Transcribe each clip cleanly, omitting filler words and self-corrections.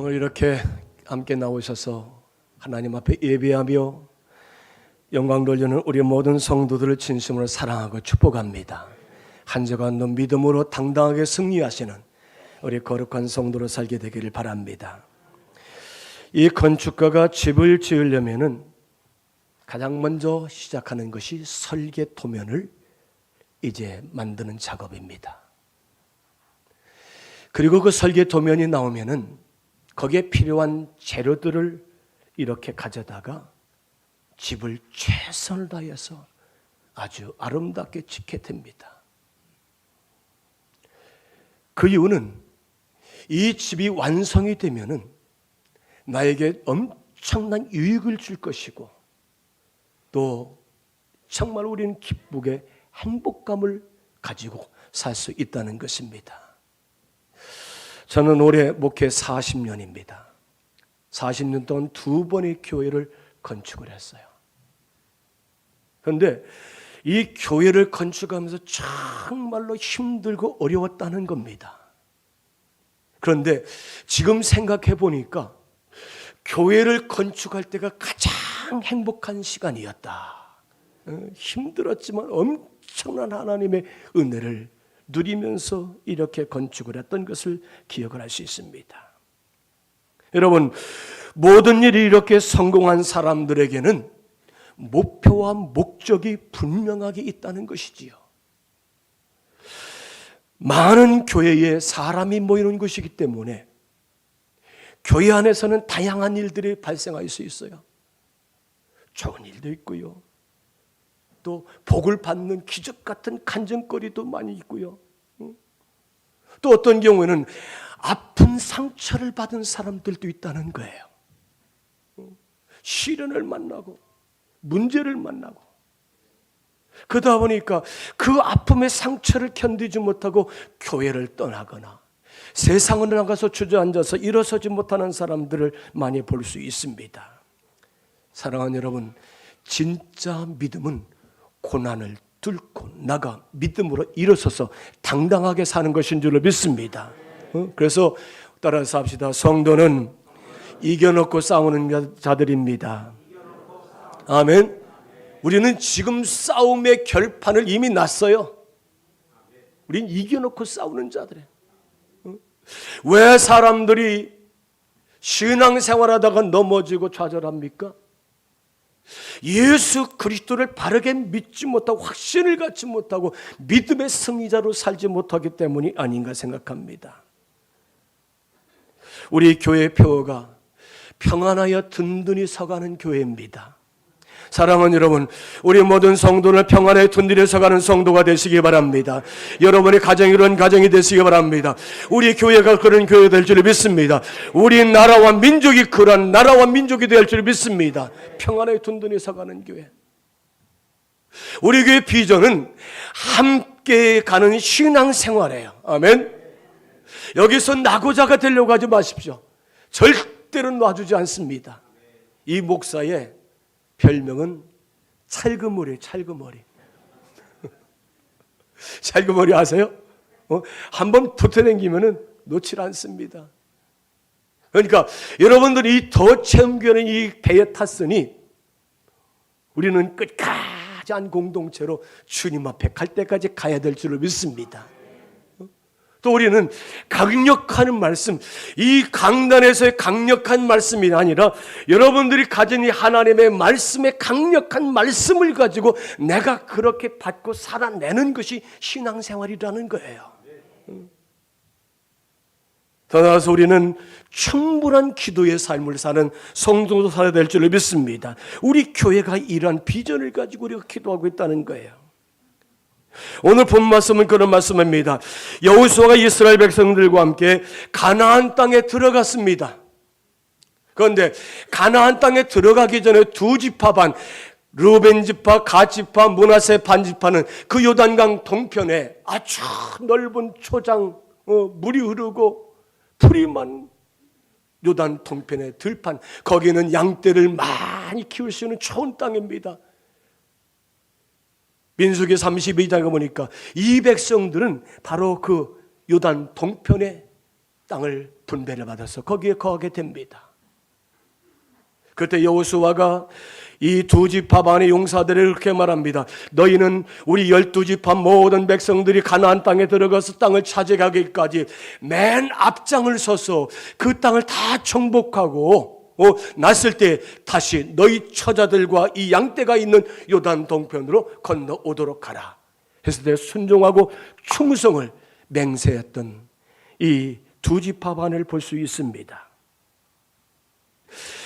오늘 이렇게 함께 나오셔서 하나님 앞에 예배하며 영광 돌리는 우리 모든 성도들을 진심으로 사랑하고 축복합니다. 한 주간도 믿음으로 당당하게 승리하시는 우리 거룩한 성도로 살게 되기를 바랍니다. 이 건축가가 집을 지으려면은 가장 먼저 시작하는 것이 설계 도면을 이제 만드는 작업입니다. 그리고 그 설계 도면이 나오면은 거기에 필요한 재료들을 이렇게 가져다가 집을 최선을 다해서 아주 아름답게 짓게 됩니다. 그 이유는 이 집이 완성이 되면은 나에게 엄청난 유익을 줄 것이고 또 정말 우리는 기쁘게 행복감을 가지고 살 수 있다는 것입니다. 저는 올해 목회 40년입니다. 40년 동안 2번의 교회를 건축을 했어요. 그런데 이 교회를 건축하면서 정말로 힘들고 어려웠다는 겁니다. 그런데 지금 생각해 보니까 교회를 건축할 때가 가장 행복한 시간이었다. 힘들었지만 엄청난 하나님의 은혜를 누리면서 이렇게 건축을 했던 것을 기억을 할 수 있습니다. 여러분, 모든 일이 이렇게 성공한 사람들에게는 목표와 목적이 분명하게 있다는 것이지요. 많은 교회에 사람이 모이는 곳이기 때문에 교회 안에서는 다양한 일들이 발생할 수 있어요. 좋은 일도 있고요. 또 복을 받는 기적 같은 간증거리도 많이 있고요. 또 어떤 경우에는 아픈 상처를 받은 사람들도 있다는 거예요. 시련을 만나고 문제를 만나고 그러다 보니까 그 아픔의 상처를 견디지 못하고 교회를 떠나거나 세상으로 나가서 주저앉아서 일어서지 못하는 사람들을 많이 볼 수 있습니다. 사랑하는 여러분, 진짜 믿음은 고난을 뚫고 나가 믿음으로 일어서서 당당하게 사는 것인 줄로 믿습니다. 그래서 따라서 합시다. 성도는 이겨놓고 싸우는 자들입니다. 아멘. 우리는 지금 싸움의 결판을 이미 났어요. 우린 이겨놓고 싸우는 자들이에요. 왜 사람들이 신앙생활하다가 넘어지고 좌절합니까? 예수 그리스도를 바르게 믿지 못하고 확신을 갖지 못하고 믿음의 승리자로 살지 못하기 때문이 아닌가 생각합니다. 우리 교회 표어가 평안하여 든든히 서가는 교회입니다. 사랑하는 여러분, 우리 모든 성도를 평안에 든든히 서가는 성도가 되시기 바랍니다. 여러분의 가정이 그런 가정이 되시기 바랍니다. 우리 교회가 그런 교회가 될 줄 믿습니다. 우리 나라와 민족이 그런 나라와 민족이 될 줄 믿습니다. 평안에 든든히 서가는 교회. 우리 교회 비전은 함께 가는 신앙생활이에요. 아멘. 여기서 낙오자가 되려고 하지 마십시오. 절대로 놔주지 않습니다. 이 목사의 별명은 찰그머리예요. 찰그머리. 찰그머리 아세요? 한번 붙어당기면 놓질 않습니다. 그러니까 여러분들이 이 더 체험교회는 이 배에 탔으니 우리는 끝까지 한 공동체로 주님 앞에 갈 때까지 가야 될 줄을 믿습니다. 또 우리는 강력한 말씀, 이 강단에서의 강력한 말씀이 아니라 여러분들이 가진 이 하나님의 말씀의 강력한 말씀을 가지고 내가 그렇게 받고 살아내는 것이 신앙생활이라는 거예요. 더 나아가서 우리는 충분한 기도의 삶을 사는 성도로 살아야 될 줄을 믿습니다. 우리 교회가 이러한 비전을 가지고 우리가 기도하고 있다는 거예요. 오늘 본 말씀은 그런 말씀입니다. 여호수아가 이스라엘 백성들과 함께 가나안 땅에 들어갔습니다. 그런데 가나안 땅에 들어가기 전에 두 지파 반, 르우벤 지파, 갓 지파, 므낫세 반 지파는 그 요단강 동편에 아주 넓은 초장, 물이 흐르고 풀이 많은 요단 동편의 들판, 거기는 양떼를 많이 키울 수 있는 좋은 땅입니다. 민수기 32장에 보니까 이 백성들은 바로 그 요단 동편에 땅을 분배를 받아서 거기에 거하게 됩니다. 그때 여호수아가 이 두 지파 반의 용사들을 이렇게 말합니다. 너희는 우리 12지파 모든 백성들이 가나안 땅에 들어가서 땅을 차지하기까지 맨 앞장을 서서 그 땅을 다 정복하고 났을 때 다시 너희 처자들과 이 양떼가 있는 요단 동편으로 건너오도록 하라. 해서 내 순종하고 충성을 맹세했던 이 두 지파 반을 볼 수 있습니다.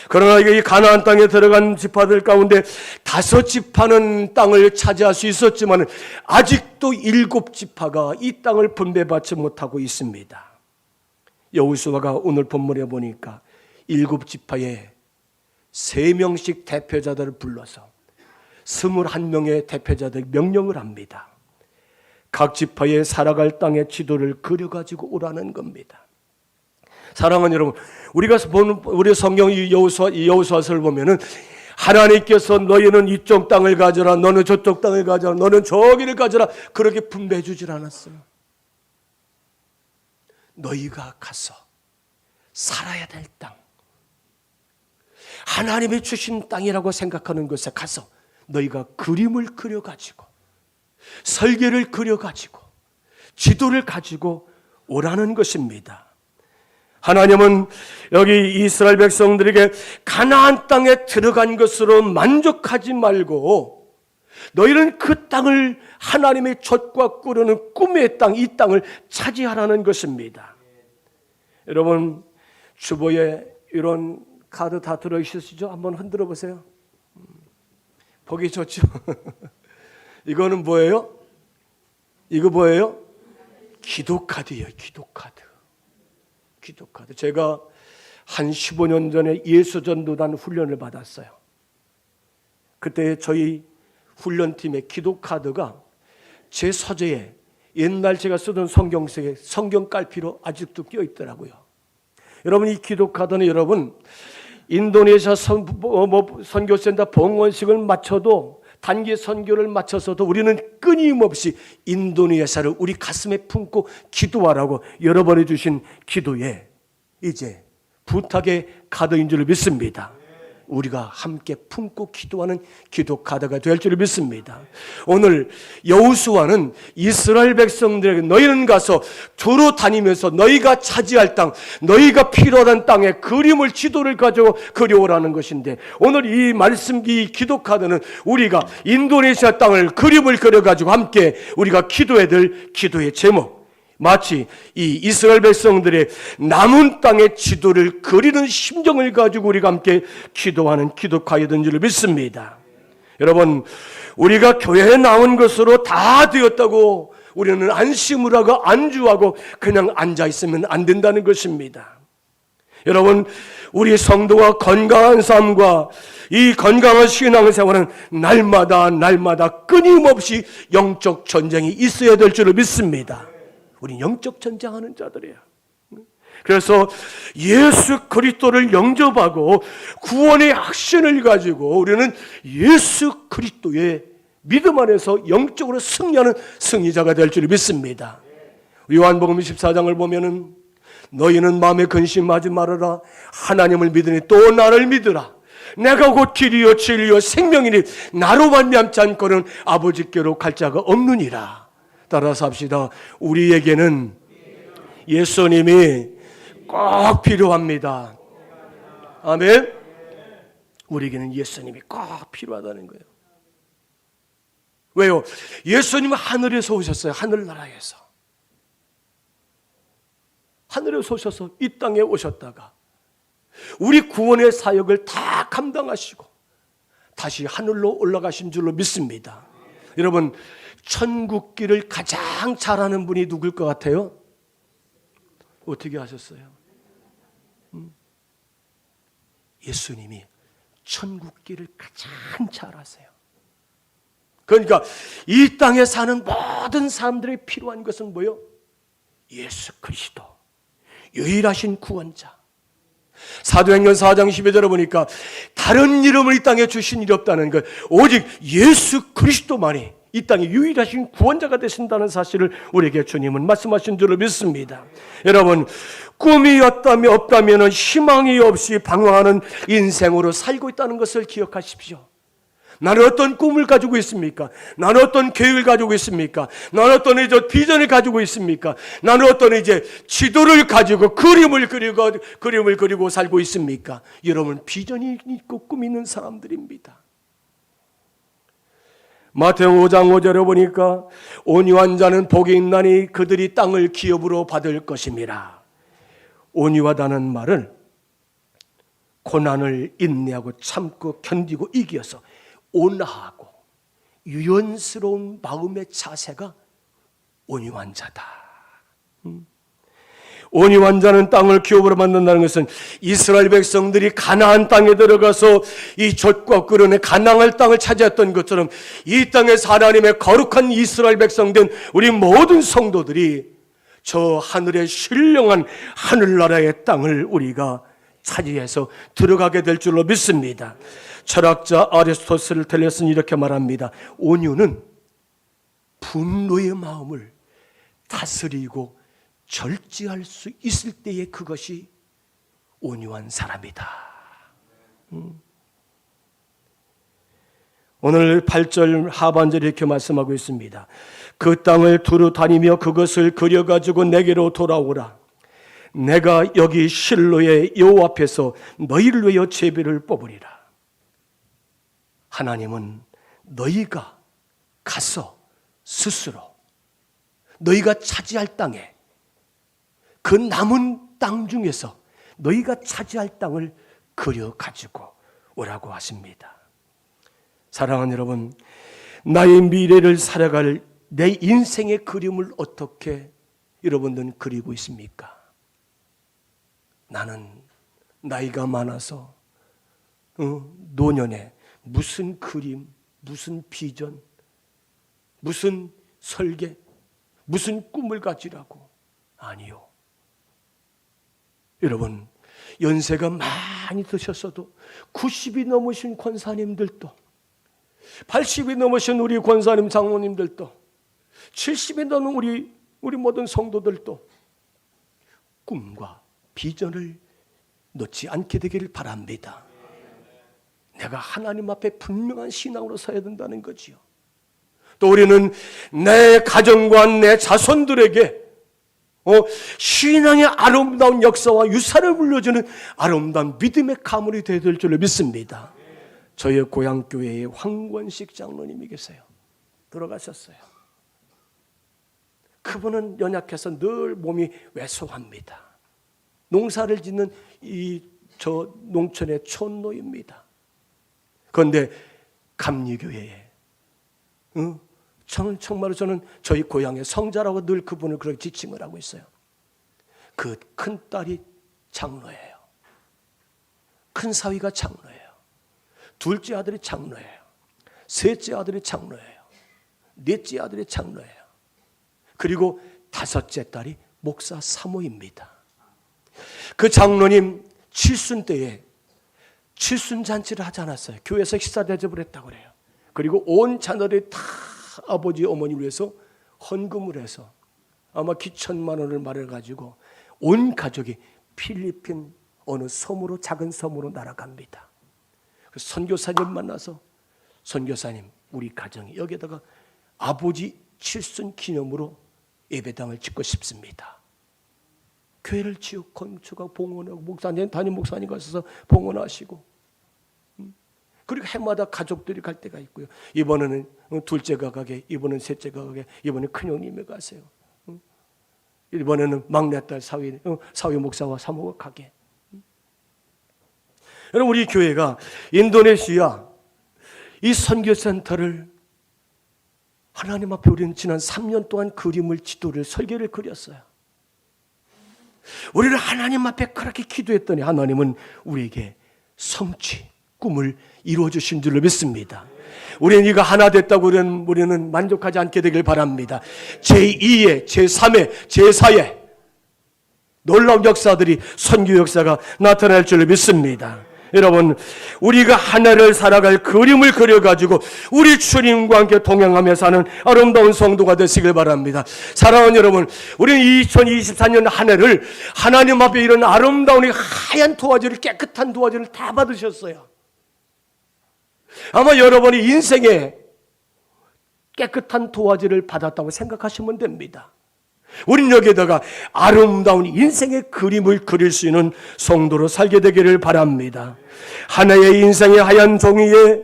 그러나 이 가나안 땅에 들어간 지파들 가운데 5지파는 땅을 차지할 수 있었지만 아직도 7지파가 이 땅을 분배받지 못하고 있습니다. 여호수아가 오늘 본문에 보니까 7지파에 3명씩 대표자들을 불러서 21명의 대표자들 명령을 합니다. 각 지파에 살아갈 땅의 지도를 그려가지고 오라는 겁니다. 사랑하는 여러분, 우리가 보는 우리 성경 여호수아서를 보면은 하나님께서 너희는 이쪽 땅을 가져라, 너는 저쪽 땅을 가져라, 너는 저기를 가져라 그렇게 분배해 주질 않았어요. 너희가 가서 살아야 될 땅, 하나님이 주신 땅이라고 생각하는 곳에 가서 너희가 그림을 그려가지고 설계를 그려가지고 지도를 가지고 오라는 것입니다. 하나님은 여기 이스라엘 백성들에게 가나안 땅에 들어간 것으로 만족하지 말고 너희는 그 땅을 하나님의 젖과 꿀르는 꿈의 땅, 이 땅을 차지하라는 것입니다. 여러분 주보에 이런 카드 다 들어있으시죠? 한번 흔들어 보세요. 보기 좋죠? 이거는 뭐예요? 이거 뭐예요? 기도카드예요. 기도카드. 제가 한 15년 전에 예수전도단 훈련을 받았어요. 그때 저희 훈련팀의 기도카드가 제 서재에 옛날 제가 쓰던 성경책에 성경 깔피로 아직도 끼어 있더라고요. 여러분 이 기도카드는 여러분 인도네시아 선교센터 봉헌식을 마쳐도 단기 선교를 마쳐서도 우리는 끊임없이 인도네시아를 우리 가슴에 품고 기도하라고 여러 번 해주신 기도에 이제 부탁의 카드인 줄 믿습니다. 우리가 함께 품고 기도하는 기도 카드가 될 줄 믿습니다. 오늘 여호수아는 이스라엘 백성들에게 너희는 가서 두루 다니면서 너희가 차지할 땅, 너희가 필요한 땅의 그림을 지도를 가지고 그려오라는 것인데 오늘 이 말씀 이 기도 카드는 우리가 인도네시아 땅을 그림을 그려가지고 함께 우리가 기도해야 될 기도의 제목, 마치 이 이스라엘 백성들의 남은 땅의 지도를 그리는 심정을 가지고 우리가 함께 기도하는 기도 카드인 줄 믿습니다. 여러분 우리가 교회에 나온 것으로 다 되었다고 우리는 안심을 하고 안주하고 그냥 앉아있으면 안 된다는 것입니다. 여러분 우리 성도가 건강한 삶과 이 건강한 신앙생활은 날마다 끊임없이 영적 전쟁이 있어야 될 줄 믿습니다. 우리 영적 전쟁하는 자들이에요. 그래서 예수 그리스도를 영접하고 구원의 확신을 가지고 우리는 예수 그리스도의 믿음 안에서 영적으로 승리하는 승리자가 될 줄 믿습니다. 요한복음 14장을 보면은 너희는 마음에 근심하지 말아라. 하나님을 믿으니 또 나를 믿으라. 내가 곧 길이요 진리요 생명이니 나로 말미암지 않고는 아버지께로 갈 자가 없느니라. 따라서 합시다. 우리에게는 예수님이 꼭 필요합니다. 아멘. 우리에게는 예수님이 꼭 필요하다는 거예요. 왜요? 예수님은 하늘에서 오셨어요. 하늘나라에서. 하늘에서 오셔서 이 땅에 오셨다가 우리 구원의 사역을 다 감당하시고 다시 하늘로 올라가신 줄로 믿습니다. 여러분 천국길을 가장 잘하는 분이 누굴 것 같아요? 어떻게 하셨어요? 예수님이 천국길을 가장 잘하세요. 그러니까 이 땅에 사는 모든 사람들이 필요한 것은 뭐예요? 예수 그리스도, 유일하신 구원자. 사도행전 4장 12절에 보니까 다른 이름을 이 땅에 주신 일이 없다는 것, 오직 예수 그리스도만이 이 땅의 유일하신 구원자가 되신다는 사실을 우리에게 주님은 말씀하신 줄로 믿습니다. 여러분, 꿈이 없다면 희망이 없이 방황하는 인생으로 살고 있다는 것을 기억하십시오. 나는 어떤 꿈을 가지고 있습니까? 나는 어떤 계획을 가지고 있습니까? 나는 어떤 비전을 가지고 있습니까? 나는 어떤 지도를 가지고 그림을 그리고 살고 있습니까? 여러분, 비전이 있고 꿈이 있는 사람들입니다. 마태오 5장 5절에 보니까 온유한 자는 복이 있나니 그들이 땅을 기업으로 받을 것임이라. 온유하다는 말은 고난을 인내하고 참고 견디고 이겨서 온화하고 유연스러운 마음의 자세가 온유한 자다. 온유한 자는 땅을 기업으로 만든다는 것은 이스라엘 백성들이 가나안 땅에 들어가서 이 젖과 끓는 가나안 땅을 차지했던 것처럼 이 땅에서 하나님의 거룩한 이스라엘 백성된 우리 모든 성도들이 저 하늘의 신령한 하늘나라의 땅을 우리가 차지해서 들어가게 될 줄로 믿습니다. 철학자 아리스토텔레스는 이렇게 말합니다. 온유는 분노의 마음을 다스리고 절제할 수 있을 때에 그것이 온유한 사람이다. 오늘 8절 하반절에 이렇게 말씀하고 있습니다. 그 땅을 두루 다니며 그것을 그려가지고 내게로 돌아오라. 내가 여기 실로의 여호와 앞에서 너희를 위하여 제비를 뽑으리라. 하나님은 너희가 가서 스스로 너희가 차지할 땅에 그 남은 땅 중에서 너희가 차지할 땅을 그려 가지고 오라고 하십니다. 사랑하는 여러분, 나의 미래를 살아갈 내 인생의 그림을 어떻게 여러분들은 그리고 있습니까? 나는 나이가 많아서 노년에 무슨 그림, 무슨 비전, 무슨 설계, 무슨 꿈을 가지라고. 아니요. 여러분, 연세가 많이 드셨어도 90이 넘으신 권사님들도, 80이 넘으신 우리 권사님 장로님들도, 70이 넘은 우리 모든 성도들도 꿈과 비전을 놓지 않게 되기를 바랍니다. 내가 하나님 앞에 분명한 신앙으로 서야 된다는 거지요. 또 우리는 내 가정과 내 자손들에게 신앙의 아름다운 역사와 유산을 물려주는 아름다운 믿음의 가문이 되어야 될 줄로 믿습니다. 저희 고향교회에 황권식 장로님이 계세요. 돌아가셨어요. 그분은 연약해서 늘 몸이 왜소합니다. 농사를 짓는 저 농촌의 촌노입니다. 그런데 감리교회에 정말로 저는 저희 고향의 성자라고 늘 그분을 그렇게 지칭을 하고 있어요. 그 큰딸이 장로예요. 큰 사위가 장로예요. 둘째 아들이 장로예요. 셋째 아들이 장로예요. 넷째 아들이 장로예요. 그리고 다섯째 딸이 목사 사모입니다. 그 장로님 칠순 때에 칠순 잔치를 하지 않았어요. 교회에서 식사 대접을 했다고 그래요. 그리고 온 자녀들이 다 아버지 어머니를 위해서 헌금을 해서 아마 기천만 원을 마련해가지고 온 가족이 필리핀 어느 섬으로, 작은 섬으로 날아갑니다. 그 선교사님 만나서, 선교사님, 우리 가정이 여기에다가 아버지 칠순 기념으로 예배당을 짓고 싶습니다. 교회를 지어 건축하고 봉헌하고 목사님, 담임 목사님 가셔서 봉헌하시고, 그리고 해마다 가족들이 갈 때가 있고요. 이번에는 둘째가 가게, 이번에는 셋째가 가게, 이번에는 큰형님이 가세요. 이번에는 막내딸 사위 목사와 사모가 가게. 여러분, 우리 교회가 인도네시아 이 선교센터를 하나님 앞에 우리는 지난 3년 동안 그림을, 지도를, 설계를 그렸어요. 우리는 하나님 앞에 그렇게 기도했더니 하나님은 우리에게 성취, 꿈을 이루어주신 줄로 믿습니다. 우리는 이거 하나 됐다고 우리는 만족하지 않게 되길 바랍니다. 제2의, 제3의, 제4의 놀라운 역사들이, 선교 역사가 나타날 줄로 믿습니다. 여러분, 우리가 하나를 살아갈 그림을 그려가지고 우리 주님과 함께 동행하며 사는 아름다운 성도가 되시길 바랍니다. 사랑하는 여러분, 우리는 2024년 한 해를 하나님 앞에 이런 아름다운 하얀 도화지를, 깨끗한 도화지를 다 받으셨어요. 아마 여러분이 인생에 깨끗한 도화지를 받았다고 생각하시면 됩니다. 우린 여기에다가 아름다운 인생의 그림을 그릴 수 있는 성도로 살게 되기를 바랍니다. 하나의 인생의 하얀 종이에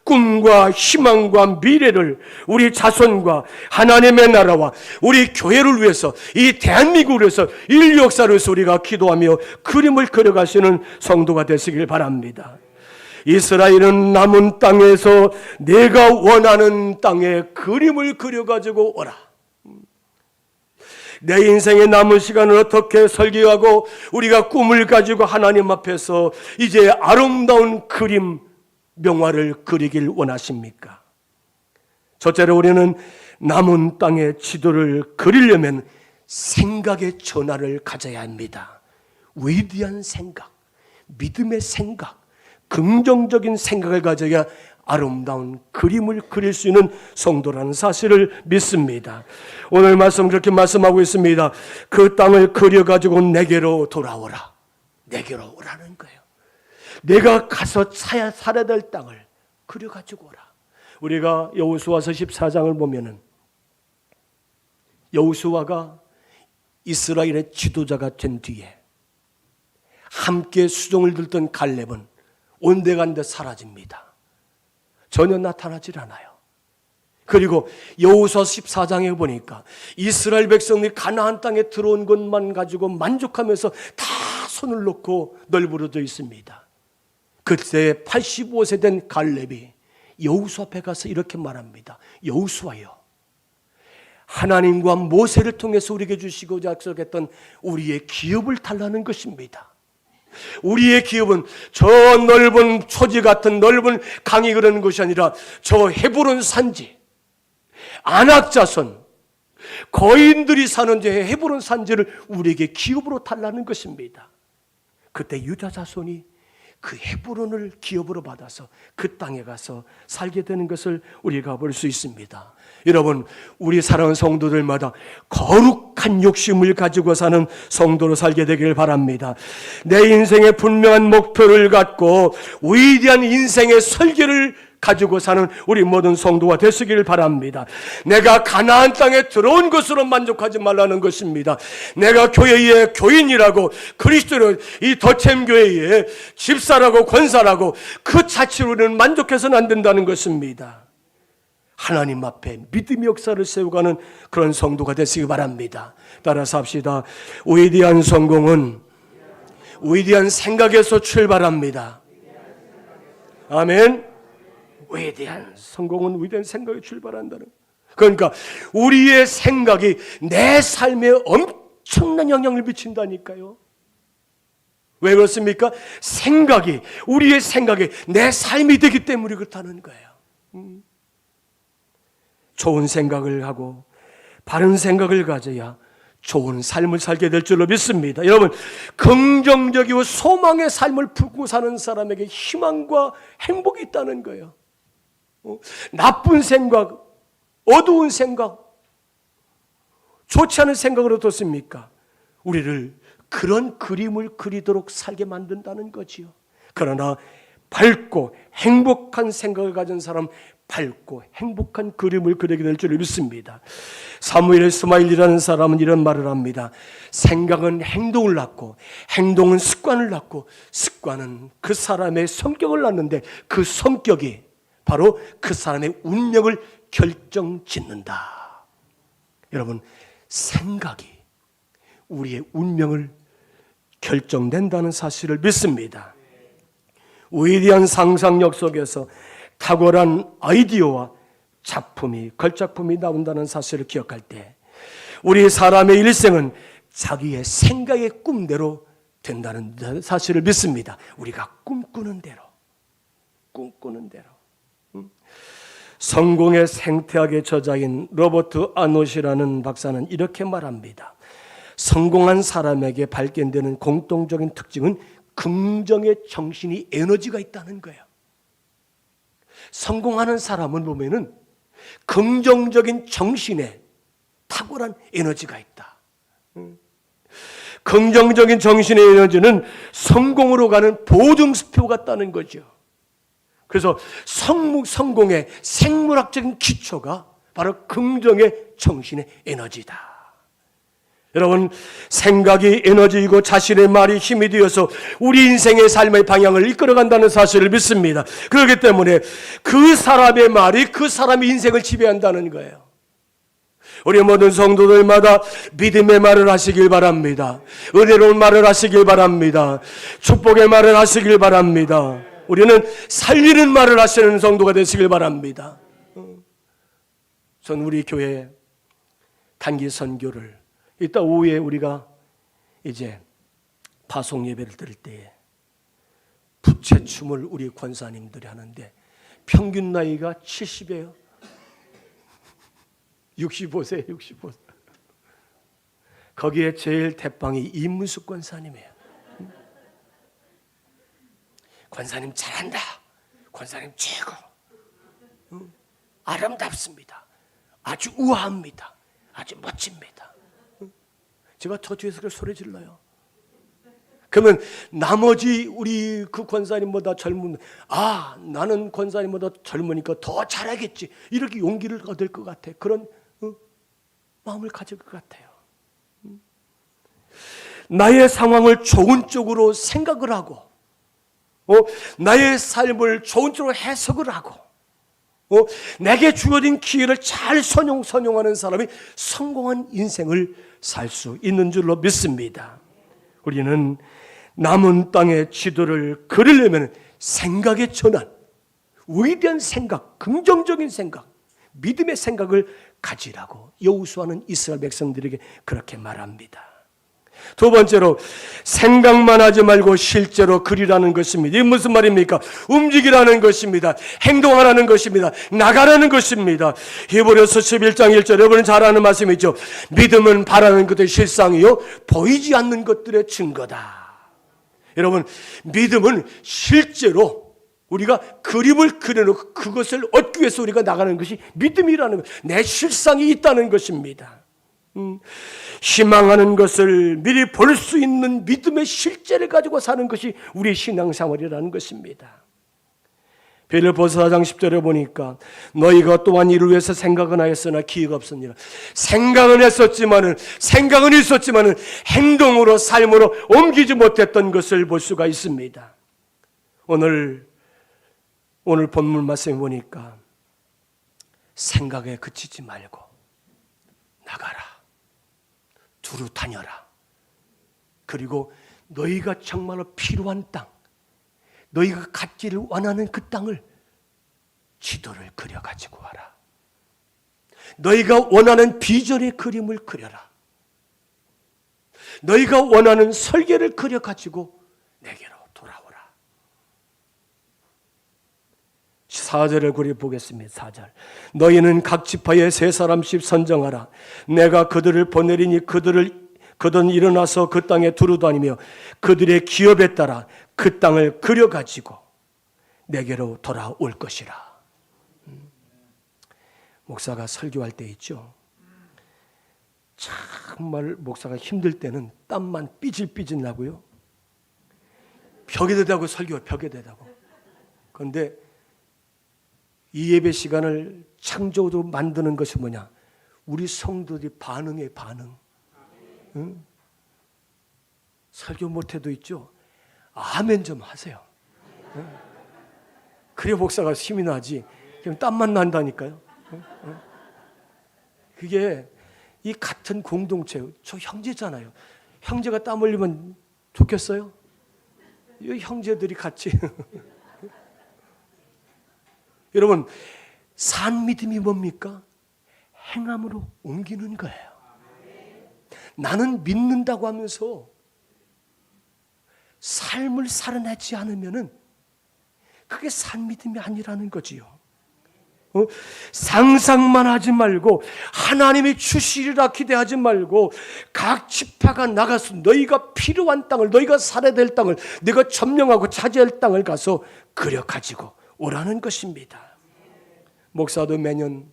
꿈과 희망과 미래를 우리 자손과 하나님의 나라와 우리 교회를 위해서, 이 대한민국을 위해서, 인류 역사를 위해서 우리가 기도하며 그림을 그려가시는 성도가 되시길 바랍니다. 이스라엘은 남은 땅에서 내가 원하는 땅에 그림을 그려가지고 오라. 내 인생의 남은 시간을 어떻게 설계하고 우리가 꿈을 가지고 하나님 앞에서 이제 아름다운 그림, 명화를 그리길 원하십니까? 첫째로 우리는 남은 땅의 지도를 그리려면 생각의 전환을 가져야 합니다. 위대한 생각, 믿음의 생각, 긍정적인 생각을 가져야 아름다운 그림을 그릴 수 있는 성도라는 사실을 믿습니다. 오늘 말씀 그렇게 말씀하고 있습니다. 그 땅을 그려가지고 내게로 돌아오라. 내게로 오라는 거예요. 내가 가서 살아야 될 땅을 그려가지고 오라. 우리가 여호수아서 14장을 보면은 여호수아가 이스라엘의 지도자가 된 뒤에 함께 수종을 들던 갈렙은 온데간데 사라집니다. 전혀 나타나질 않아요. 그리고 여호수아 14장에 보니까 이스라엘 백성들이 가나안 땅에 들어온 것만 가지고 만족하면서 다 손을 놓고 널브러져 있습니다. 그때 85세 된 갈렙이 여호수아 앞에 가서 이렇게 말합니다. 여호수아여, 하나님과 모세를 통해서 우리에게 주시고자 약속했던 우리의 기업을 달라는 것입니다. 우리의 기업은 저 넓은 초지 같은 넓은 강이 그러는 것이 아니라 저 헤브론 산지, 안악자손, 거인들이 사는 저 헤브론 산지를 우리에게 기업으로 달라는 것입니다. 그때 유다 자손이 그 헤브론을 기업으로 받아서 그 땅에 가서 살게 되는 것을 우리가 볼 수 있습니다. 여러분, 우리 사랑하는 성도들마다 거룩한 욕심을 가지고 사는 성도로 살게 되길 바랍니다. 내 인생의 분명한 목표를 갖고 위대한 인생의 설계를 가지고 사는 우리 모든 성도가 되시길 바랍니다. 내가 가나안 땅에 들어온 것으로 만족하지 말라는 것입니다. 내가 교회의 교인이라고, 그리스도는 이 더챔교회의 집사라고 권사라고 그 자체로 우리는 만족해서는 안 된다는 것입니다. 하나님 앞에 믿음의 역사를 세워가는 그런 성도가 되시기 바랍니다. 따라서 합시다. 위대한 성공은 위대한 생각에서 출발합니다. 아멘. 위대한 성공은 위대한 생각에 출발한다는. 그러니까 우리의 생각이 내 삶에 엄청난 영향을 미친다니까요. 왜 그렇습니까? 생각이, 우리의 생각이 내 삶이 되기 때문에 그렇다는 거예요. 좋은 생각을 하고 바른 생각을 가져야 좋은 삶을 살게 될 줄로 믿습니다. 여러분, 긍정적이고 소망의 삶을 품고 사는 사람에게 희망과 행복이 있다는 거예요. 나쁜 생각, 어두운 생각, 좋지 않은 생각을 어떻습니까? 우리를 그런 그림을 그리도록 살게 만든다는 거지요. 그러나 밝고 행복한 생각을 가진 사람, 밝고 행복한 그림을 그리게 될 줄 믿습니다. 사무엘 스마일이라는 사람은 이런 말을 합니다. 생각은 행동을 낳고, 행동은 습관을 낳고, 습관은 그 사람의 성격을 낳는데 그 성격이 바로 그 사람의 운명을 결정짓는다. 여러분, 생각이 우리의 운명을 결정된다는 사실을 믿습니다. 위대한 상상력 속에서 탁월한 아이디어와 작품이, 걸작품이 나온다는 사실을 기억할 때 우리 사람의 일생은 자기의 생각의 꿈대로 된다는 사실을 믿습니다. 우리가 꿈꾸는 대로. 성공의 생태학의 저자인 로버트 아노시라는 박사는 이렇게 말합니다. 성공한 사람에게 발견되는 공통적인 특징은 긍정의 정신이 에너지가 있다는 거예요. 성공하는 사람은 보면은 긍정적인 정신에 탁월한 에너지가 있다. 긍정적인 정신의 에너지는 성공으로 가는 보증수표 같다는 거죠. 그래서 성공의 생물학적인 기초가 바로 긍정의 정신의 에너지다. 여러분, 생각이 에너지이고 자신의 말이 힘이 되어서 우리 인생의 삶의 방향을 이끌어간다는 사실을 믿습니다. 그렇기 때문에 그 사람의 말이 그 사람의 인생을 지배한다는 거예요. 우리 모든 성도들마다 믿음의 말을 하시길 바랍니다. 은혜로운 말을 하시길 바랍니다. 축복의 말을 하시길 바랍니다. 우리는 살리는 말을 하시는 성도가 되시길 바랍니다. 전 우리 교회 단기 선교를 이따 오후에 우리가 이제 파송 예배를 드릴 때에 부채춤을 우리 권사님들이 하는데 평균 나이가 70이에요. 65세, 65세. 거기에 제일 대빵이 이문숙 권사님이에요. 권사님 잘한다. 권사님 최고. 아름답습니다. 아주 우아합니다. 아주 멋집니다. 제가 저 뒤에서 그 소리 질러요. 그러면 나머지 우리 그 권사님보다 젊은, 나는 권사님보다 젊으니까 더 잘하겠지, 이렇게 용기를 얻을 것 같아. 그런 마음을 가질 것 같아요. 나의 상황을 좋은 쪽으로 생각을 하고, 나의 삶을 좋은 쪽으로 해석을 하고, 내게 주어진 기회를 잘 선용하는 사람이 성공한 인생을 살 수 있는 줄로 믿습니다. 우리는 남은 땅의 지도를 그리려면 생각의 전환, 위대한 생각, 긍정적인 생각, 믿음의 생각을 가지라고 여호수아는 이스라엘 백성들에게 그렇게 말합니다. 두 번째로, 생각만 하지 말고 실제로 그리라는 것입니다. 이게 무슨 말입니까? 움직이라는 것입니다. 행동하라는 것입니다. 나가라는 것입니다. 히브리서 11장 1절, 여러분 잘 아는 말씀이죠. 믿음은 바라는 것의 실상이요 보이지 않는 것들의 증거다. 여러분, 믿음은 실제로 우리가 그림을 그려놓고 그것을 얻기 위해서 우리가 나가는 것이 믿음이라는 것, 내 실상이 있다는 것입니다. 희망하는 것을 미리 볼 수 있는 믿음의 실제를 가지고 사는 것이 우리의 신앙생활이라는 것입니다. 빌립보서 4장 10절에 보니까 너희가 또한 이를 위해서 생각은 하였으나 기회가 없으니라. 생각은 있었지만은 행동으로, 삶으로 옮기지 못했던 것을 볼 수가 있습니다. 오늘 본문 말씀에 보니까 생각에 그치지 말고 나가라, 두루 다녀라. 그리고 너희가 정말로 필요한 땅, 너희가 갖기를 원하는 그 땅을 지도를 그려가지고 와라. 너희가 원하는 비전의 그림을 그려라. 너희가 원하는 설계를 그려가지고 내게로 돌아오라. 4절을 그려 보겠습니다. 4절. 너희는 각 지파에 3사람씩 선정하라. 내가 그들을 보내리니 그들은 일어나서 그 땅에 두루 다니며 그들의 기업에 따라 그 땅을 그려가지고 내게로 돌아올 것이라. 목사가 설교할 때 있죠. 정말 목사가 힘들 때는 땀만 삐질삐질 나고요. 벽에 대다고 설교를 벽에 대다고. 그런데 이 예배 시간을 창조적으로 만드는 것이 뭐냐? 우리 성도들이 반응해, 반응. 응? 설교 못해도 있죠. 아멘 좀 하세요. 응? 그래 목사가 힘이 나지. 그냥 땀만 난다니까요. 응? 응? 그게 이 같은 공동체, 저 형제잖아요. 형제가 땀 흘리면 좋겠어요? 이 형제들이 같이. 여러분, 산 믿음이 뭡니까? 행함으로 옮기는 거예요. 나는 믿는다고 하면서 삶을 살아내지 않으면은 그게 산 믿음이 아니라는 거지요. 상상만 하지 말고 하나님이 주시리라 기대하지 말고 각 지파가 나가서 너희가 필요한 땅을, 너희가 살아야 될 땅을, 내가 점령하고 차지할 땅을 가서 그려 가지고 오라는 것입니다. 목사도 매년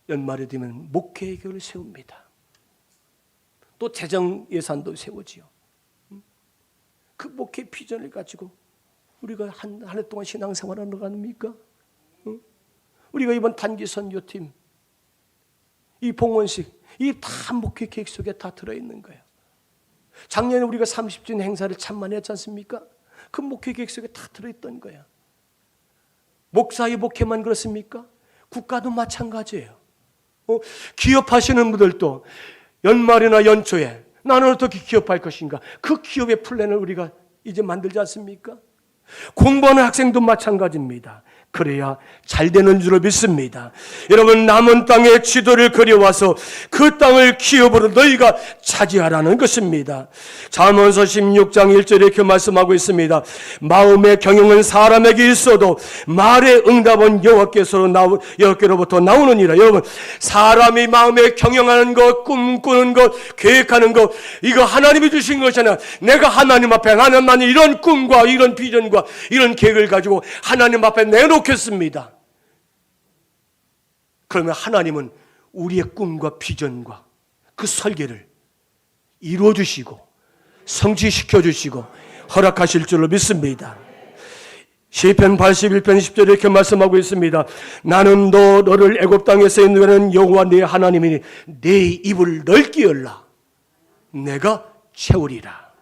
연말이 되면 목회 계획을 세웁니다. 또 재정 예산도 세우지요. 그 목회 비전을 가지고 우리가 한 해 동안 신앙생활을 하는 거 아닙니까? 우리가 이번 단기 선교팀, 이 봉헌식, 이 다 목회 계획 속에 다 들어있는 거예요. 작년에 우리가 30주년 행사를 참 많이 했지 않습니까? 그 목회 계획 속에 다 들어있던 거예요. 목사의 목회만 그렇습니까? 국가도 마찬가지예요. 기업하시는 분들도 연말이나 연초에 나는 어떻게 기업할 것인가? 그 기업의 플랜을 우리가 이제 만들지 않습니까? 공부하는 학생도 마찬가지입니다. 그래야 잘 되는 줄로 믿습니다. 여러분, 남은 땅의 지도를 그려와서 그 땅을 기업으로 너희가 차지하라는 것입니다. 잠언서 16장 1절에 이렇게 말씀하고 있습니다. 마음의 경영은 사람에게 있어도 말의 응답은 여호와께로부터 나오느니라. 여러분, 사람이 마음에 경영하는 것, 꿈꾸는 것, 계획하는 것, 이거 하나님이 주신 것이잖아요. 내가 하나님 앞에, 하나님 이런 꿈과 이런 비전과 이런 계획을 가지고 하나님 앞에 내놓겠습니다. 그러면 하나님은 우리의 꿈과 비전과 그 설계를 이루어 주시고 성취시켜 주시고 허락하실 줄로 믿습니다. 시편 81편 10절에 이렇게 말씀하고 있습니다. 나는 너를 애굽 땅에서 인도하는 여호와 네 하나님이니 네 입을 넓게 열라 내가 채우리라.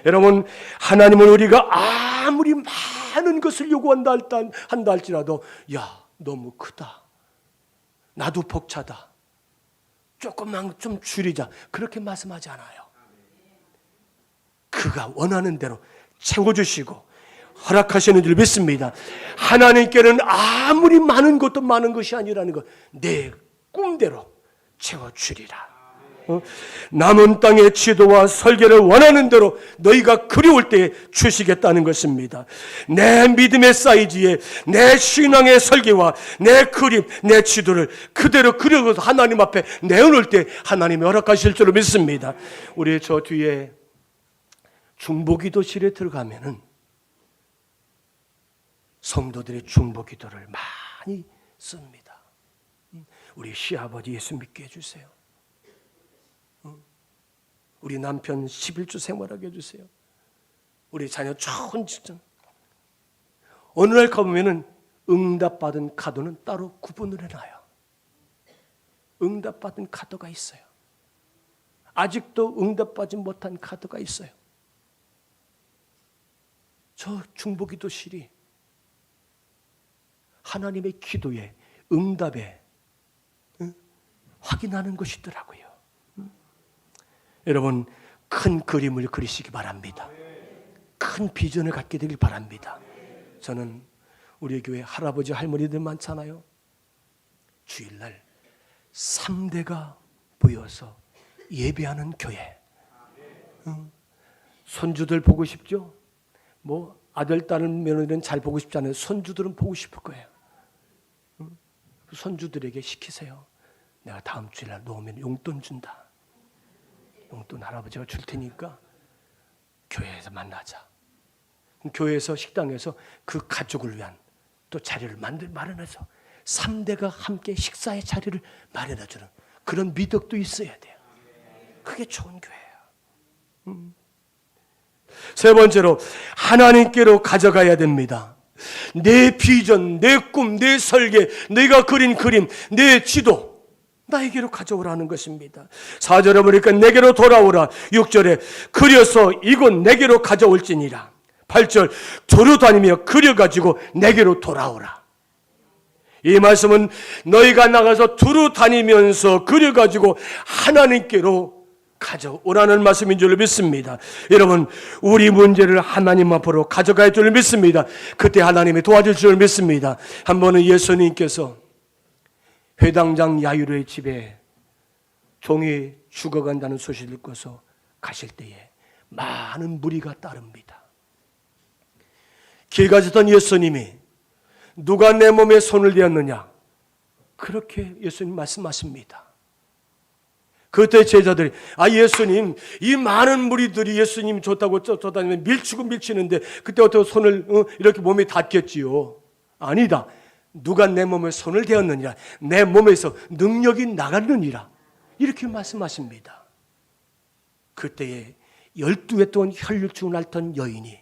여러분, 하나님은 우리가 아무리 많은 것을 요구한다 할지라도 야, 너무 크다, 나도 벅차다, 조금만 좀 줄이자, 그렇게 말씀하지 않아요. 그가 원하는 대로 채워주시고 허락하시는 줄 믿습니다. 하나님께는 아무리 많은 것도 많은 것이 아니라는 것, 내 꿈대로 채워주리라. 남은 땅의 지도와 설계를 원하는 대로 너희가 그리울 때 주시겠다는 것입니다. 내 믿음의 사이즈에 내 신앙의 설계와 내 그림, 내 지도를 그대로 그려서 하나님 앞에 내어놓을 때 하나님이 허락하실 줄로 믿습니다. 우리 저 뒤에 중보기도실에 들어가면은 성도들의 중보기도를 많이 씁니다. 우리 시아버지 예수 믿게 해주세요. 우리 남편 11주 생활하게 해주세요. 우리 자녀 좋은 직장. 어느 날 가보면은 응답받은 카드는 따로 구분을 해놔요. 응답받은 카드가 있어요. 아직도 응답받지 못한 카드가 있어요. 저 중보기도실이 하나님의 기도에 응답에 확인하는 것이더라고요. 여러분, 큰 그림을 그리시기 바랍니다. 큰 비전을 갖게 되길 바랍니다. 저는 우리 교회 할아버지 할머니들 많잖아요. 주일날 3대가 모여서 예배하는 교회. 손주들 보고 싶죠? 뭐 아들, 딸, 며느리는 잘 보고 싶지 않아요. 손주들은 보고 싶을 거예요. 손주들에게 시키세요. 내가 다음 주일날 놓으면 용돈 준다. 용돈 할아버지가 줄 테니까 교회에서 만나자. 교회에서 식당에서 그 가족을 위한 또 자리를 마련해서 3대가 함께 식사의 자리를 마련해주는 그런 미덕도 있어야 돼요. 그게 좋은 교회예요. 세 번째로 하나님께로 가져가야 됩니다. 내 비전, 내 꿈, 내 설계, 내가 그린 그림, 내 지도 나에게로 가져오라는 것입니다. 4절에 보니까 내게로 돌아오라. 6절에 그려서 이곳 내게로 가져올지니라. 8절 두루 다니며 그려가지고 내게로 돌아오라. 이 말씀은 너희가 나가서 두루 다니면서 그려가지고 하나님께로 가져오라는 말씀인 줄 믿습니다. 여러분, 우리 문제를 하나님 앞으로 가져갈 줄 믿습니다. 그때 하나님이 도와줄 줄 믿습니다. 한 번은 예수님께서 회당장 야이로의 집에 종이 죽어간다는 소식을 듣고서 가실 때에 많은 무리가 따릅니다. 길 가시던 예수님이 누가 내 몸에 손을 대었느냐? 그렇게 예수님 말씀하십니다. 그때 제자들이 예수님, 이 많은 무리들이 예수님 줬다고 쫓아다니면 밀치고 밀치는데 그때 어떻게 손을 이렇게 몸에 닿겠지요? 아니다. 누가 내 몸에 손을 대었느니라. 내 몸에서 능력이 나갔느니라. 이렇게 말씀하십니다. 그때에 12해 동안 혈류증을 앓던 여인이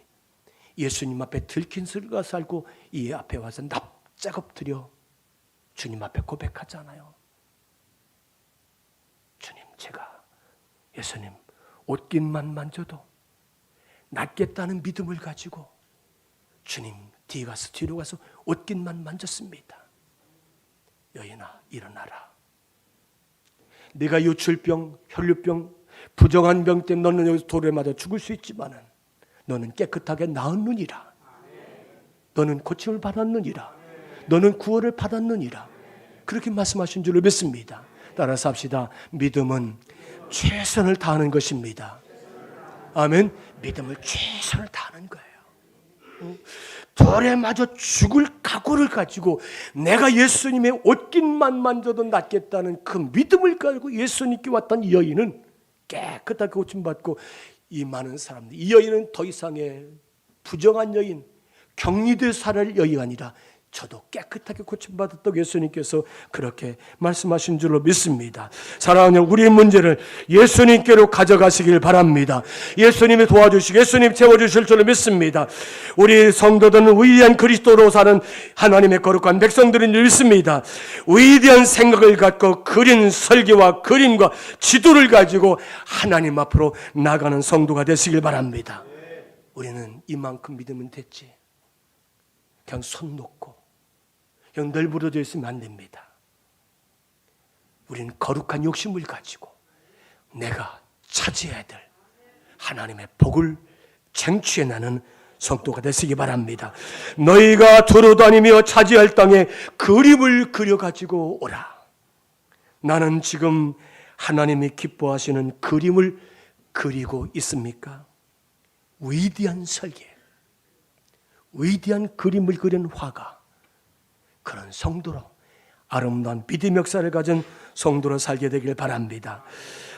예수님 앞에 들킨 술과 살고 이 앞에 와서 납작 엎드려 주님 앞에 고백하잖아요. 주님, 제가 예수님 옷깃만 만져도 낫겠다는 믿음을 가지고 주님 뒤로 가서 옷깃만 만졌습니다. 여인아, 일어나라. 네가 요출병, 혈류병, 부정한 병 때문에 너는 여기서 돌에 맞아 죽을 수 있지만은 너는 깨끗하게 나았느니라. 너는 고침을 받았느니라. 너는 구원을 받았느니라. 그렇게 말씀하신 줄로 믿습니다. 따라서 합시다. 믿음은 최선을 다하는 것입니다. 아멘. 믿음을 최선을 다하는 거예요. 돌에 맞아 죽을 각오를 가지고 내가 예수님의 옷깃만 만져도 낫겠다는 그 믿음을 가지고 예수님께 왔던 이 여인은 깨끗하게 고침받고, 이 많은 사람들, 이 여인은 더 이상의 부정한 여인, 격리될 살할 여인이 아니라 저도 깨끗하게 고침받았다고 예수님께서 그렇게 말씀하신 줄로 믿습니다. 사랑하는 우리의 문제를 예수님께로 가져가시길 바랍니다. 예수님이 도와주시고 예수님 채워주실 줄로 믿습니다. 우리 성도들은 위대한 그리스도로 사는 하나님의 거룩한 백성들인 줄 믿습니다. 위대한 생각을 갖고 그린 설계와 그림과 지도를 가지고 하나님 앞으로 나가는 성도가 되시길 바랍니다. 우리는 이만큼 믿으면 됐지, 그냥 손 놓고 그냥 널브러져 있으면 안 됩니다. 우리는 거룩한 욕심을 가지고 내가 차지해야 될 하나님의 복을 쟁취해 나는 성도가 되시기 바랍니다. 너희가 두루 다니며 차지할 땅에 그림을 그려가지고 오라. 나는 지금 하나님이 기뻐하시는 그림을 그리고 있습니까? 위대한 설계, 위대한 그림을 그린 화가, 그런 성도로 아름다운 믿음의 역사를 가진 성도로 살게 되길 바랍니다.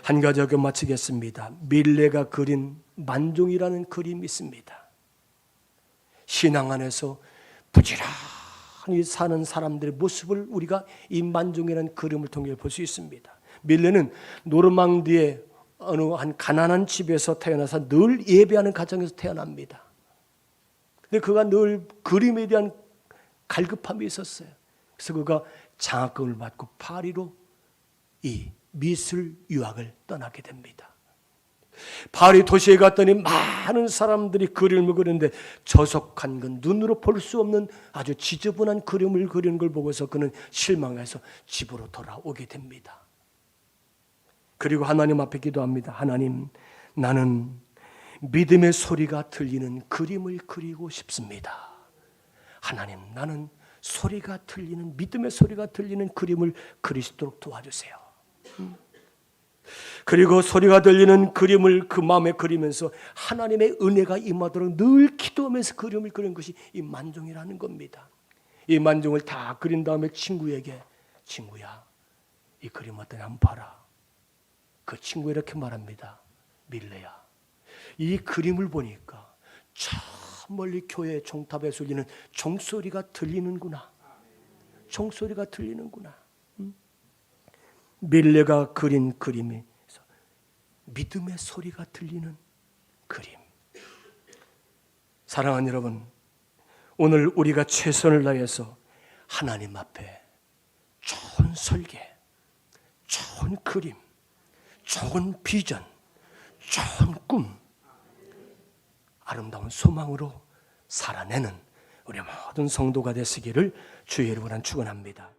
한 가지 더 마치겠습니다. 밀레가 그린 만종이라는 그림이 있습니다. 신앙 안에서 부지런히 사는 사람들의 모습을 우리가 이 만종이라는 그림을 통해 볼 수 있습니다. 밀레는 노르망디의 어느 한 가난한 집에서 태어나서 늘 예배하는 가정에서 태어납니다. 근데 그가 늘 그림에 대한 갈급함이 있었어요. 그래서 그가 장학금을 받고 파리로 이 미술 유학을 떠나게 됩니다. 파리 도시에 갔더니 많은 사람들이 그림을 그리는데 저속한 건 눈으로 볼 수 없는 아주 지저분한 그림을 그리는 걸 보고서 그는 실망해서 집으로 돌아오게 됩니다. 그리고 하나님 앞에 기도합니다. 하나님, 나는 믿음의 소리가 들리는 그림을 그리고 싶습니다. 하나님, 나는 소리가 들리는, 믿음의 소리가 들리는 그림을 그리도록 도와주세요. 그리고 소리가 들리는 그림을 그 마음에 그리면서 하나님의 은혜가 임하도록 늘 기도하면서 그림을 그린 것이 이 만종이라는 겁니다. 이 만종을 다 그린 다음에 친구에게, 친구야, 이 그림 어떠냐 한번 봐라. 그 친구 이렇게 말합니다. 밀레야, 이 그림을 보니까 저 멀리 교회 종탑에서 울리는 종소리가 들리는구나. 종소리가 들리는구나. 밀레가 그린 그림이 믿음의 소리가 들리는 그림. 사랑하는 여러분, 오늘 우리가 최선을 다해서 하나님 앞에 좋은 설계, 좋은 그림, 좋은 비전, 좋은 꿈, 아름다운 소망으로 살아내는 우리 모든 성도가 되시기를 주의 이름으로 축원합니다.